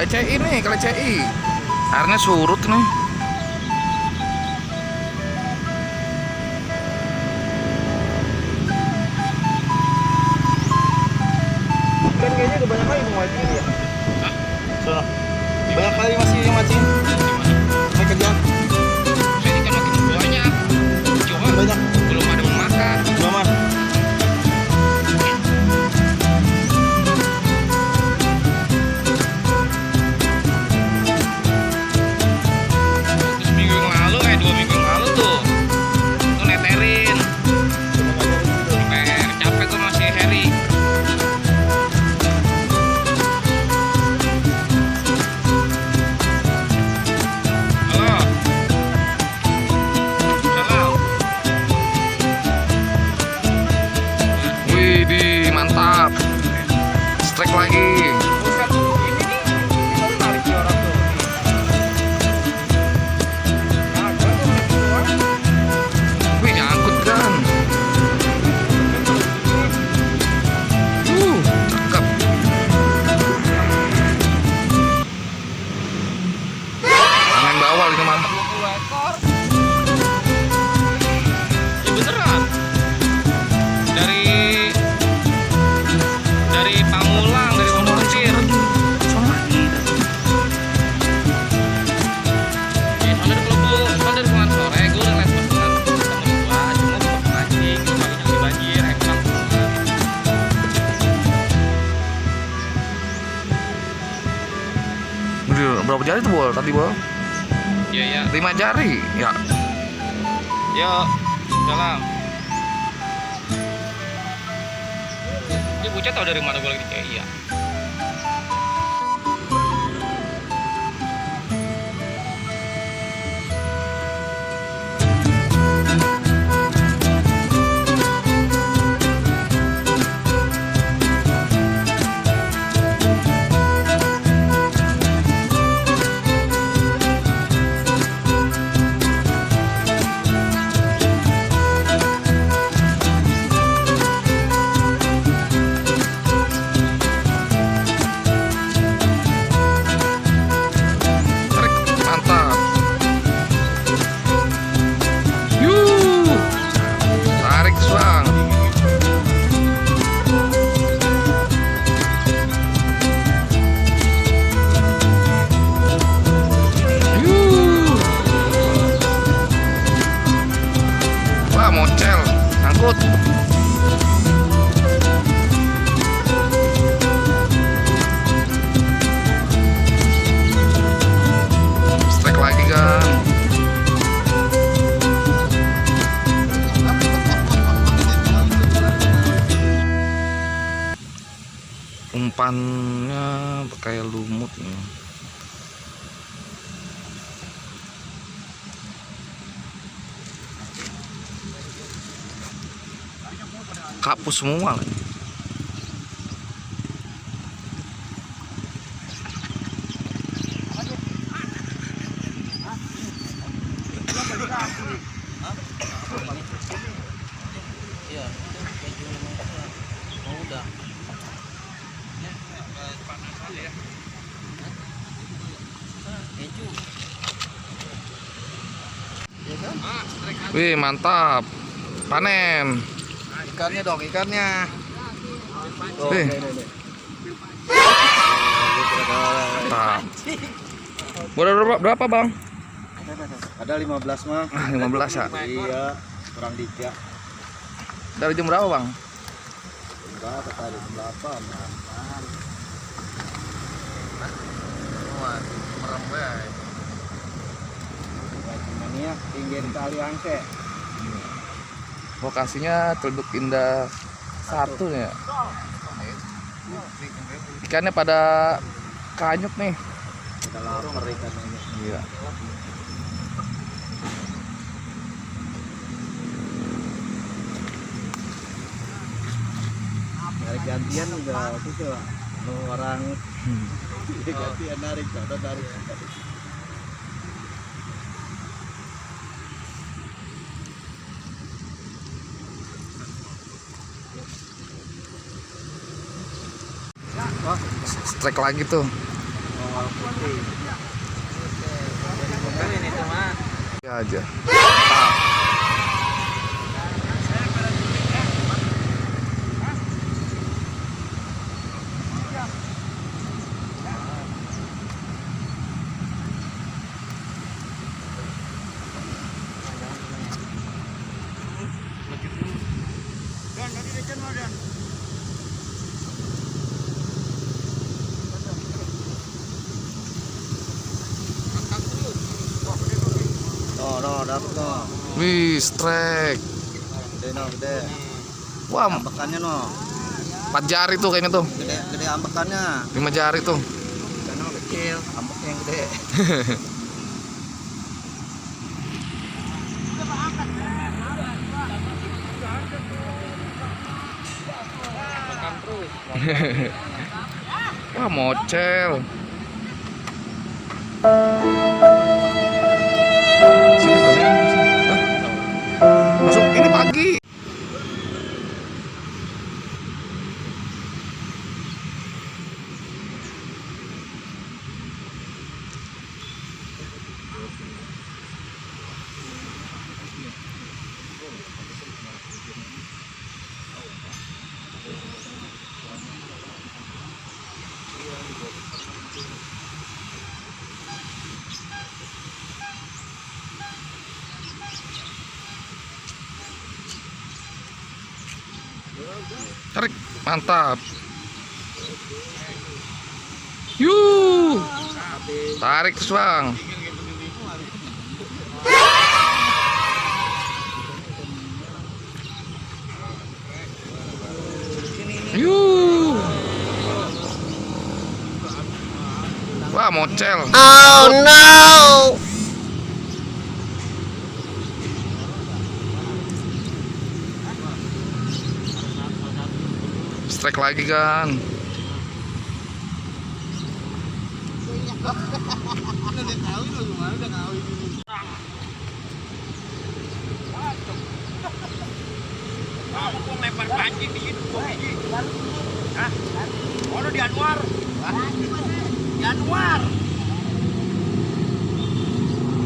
KCI nih, KCI. Airnya surut nih. Kan kayaknya udah banyak kali mancing ya. Hah? Sono. Banyak kali masih mancing. Naik kerja. Saya ikan makin banyak. Cuma Banyak. belum ada yang makan. Mama. Seminggu yang lalu, 2 minggu yang lalu tuh neterin. Sampai capek tuh masih Harry. Halo. Salam. Widih, mantap. Strike lagi. Buset, ini nih. Ini baru narik nih orang tuh. Kagak tuh narik doang. Wih, nyangkut kan. Cakep. Main bawal ini mah. 20 ekor. Ya beneran. Dari Pamulang, dari Pondok Kecil. Ya, soalnya kalau sore gue udah les dengan temen gua, cuma bukan mancing, paginya lagi banjir, pulang. Berapa jari tuh bol tadi bol? Iya ya. 5 jari ya. Yuk, salam. Dia bocah tau dari mana gue lagi di CI ya? Tarik, mantap. Yuh, tarik suang. Yuh. Wah, mocel, angkut. Strike lagi kan. Umpannya pakai lumut nih. Kapus semua lagi. Iya, mau udah. Keju. Ya kan? Wih, mantap. Panen. Ikannya dong, ikannya. Nih. Mantap. Berapa, Bang? Ada 15 mah. 15 ya. Iya, kurang 3. Dari jam berapa, Bang? Berapa tadi? 8. Merem ya. Ini tinggi kali angke. Lokasinya Teluk Indah 1 ya. Ikannya pada kanyuk nih. Udah lapar ikannya. Iya. Narik gantian udah susah. Orang gantian narik, tarik. Strike lagi tuh. Ini cuma Ya aja. Wih, strike. Gede. Wah, Ambekannya no. 4 jari tuh kayaknya tuh. Gede ambekannya. 5 jari tuh. Karena kecil, ambeknya yang gede. Wah, mocel. Sini, Bang. Hah? Masuk ini pagi. Tarik, mantap. Yuh, tarik terus Bang. Yuh, wah mocel. Oh no. Strike lagi kan. Kamu kok lempar pancing di situ kok biji? Hah? Oh, di Anwar. Di Anwar.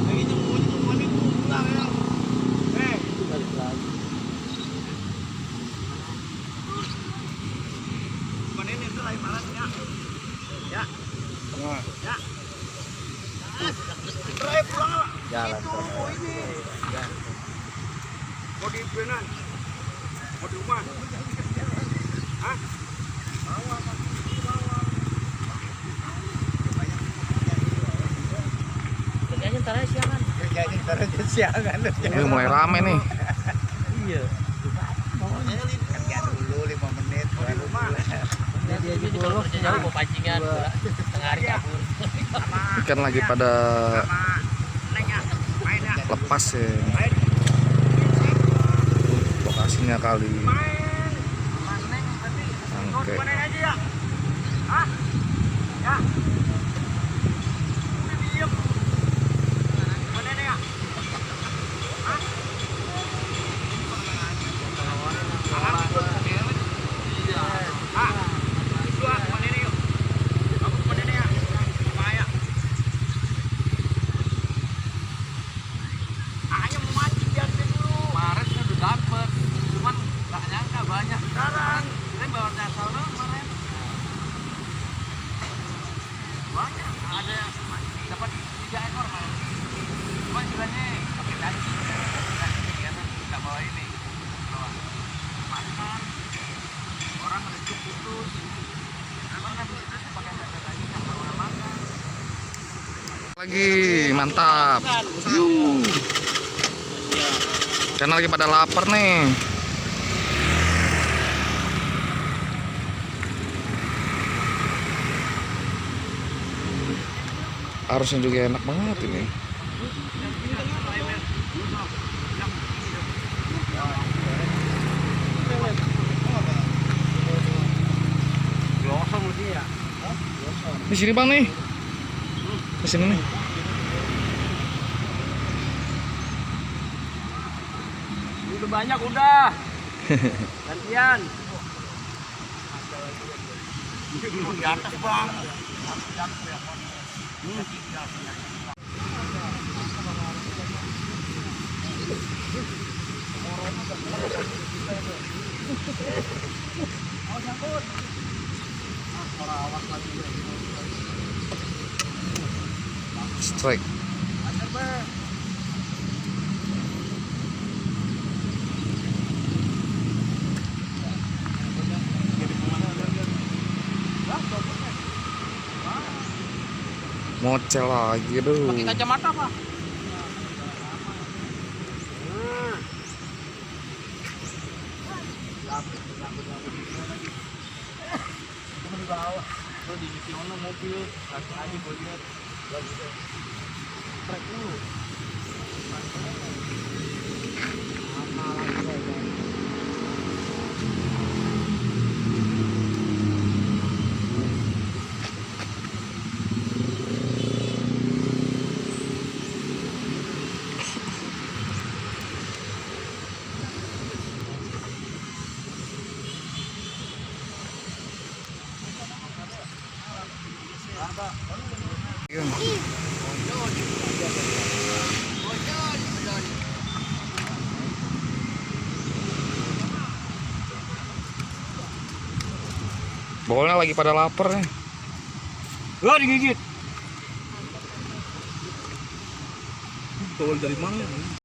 Lagi nyembunyi pulang ya. Balik lagi. Mana ini tuh lain malas ya. Ya. Ya. Pulang lah. Jalan. Ini. Mau di Benan. Mau di rumah. Hah? Kerjanya ntar aja siangan. Siangan. Ini mulai rame nih. Iya. Kerja dulu 5 menit. Mau di rumah. Dia juga kerja jauh mau pancingan. Tengah hari kabur. Ikan lagi pada lepas ya. Lokasinya kali. Oke. Dapat 3 ekor malah. Cuma istilahnya pakai daging. Nggak bawa ini. Bawa makan. Orang ada cuk putus. Emang nanti putus pakai daging nggak bawa makan. Lagi mantap. Yuh. Karena lagi pada lapar nih. Harusnya juga enak banget ini. Di sini Bang nih. Di sini nih. Udah banyak udah. Gantian. Di atas Bang. Strike. Mocel lagi tuh. Pakai kacamata pak. Di bawah, lo di mana mobil, langsung aja gue lihat. Trek dulu. Bawalnya lagi pada lapar nih. Wah digigit. Bawal dari mana?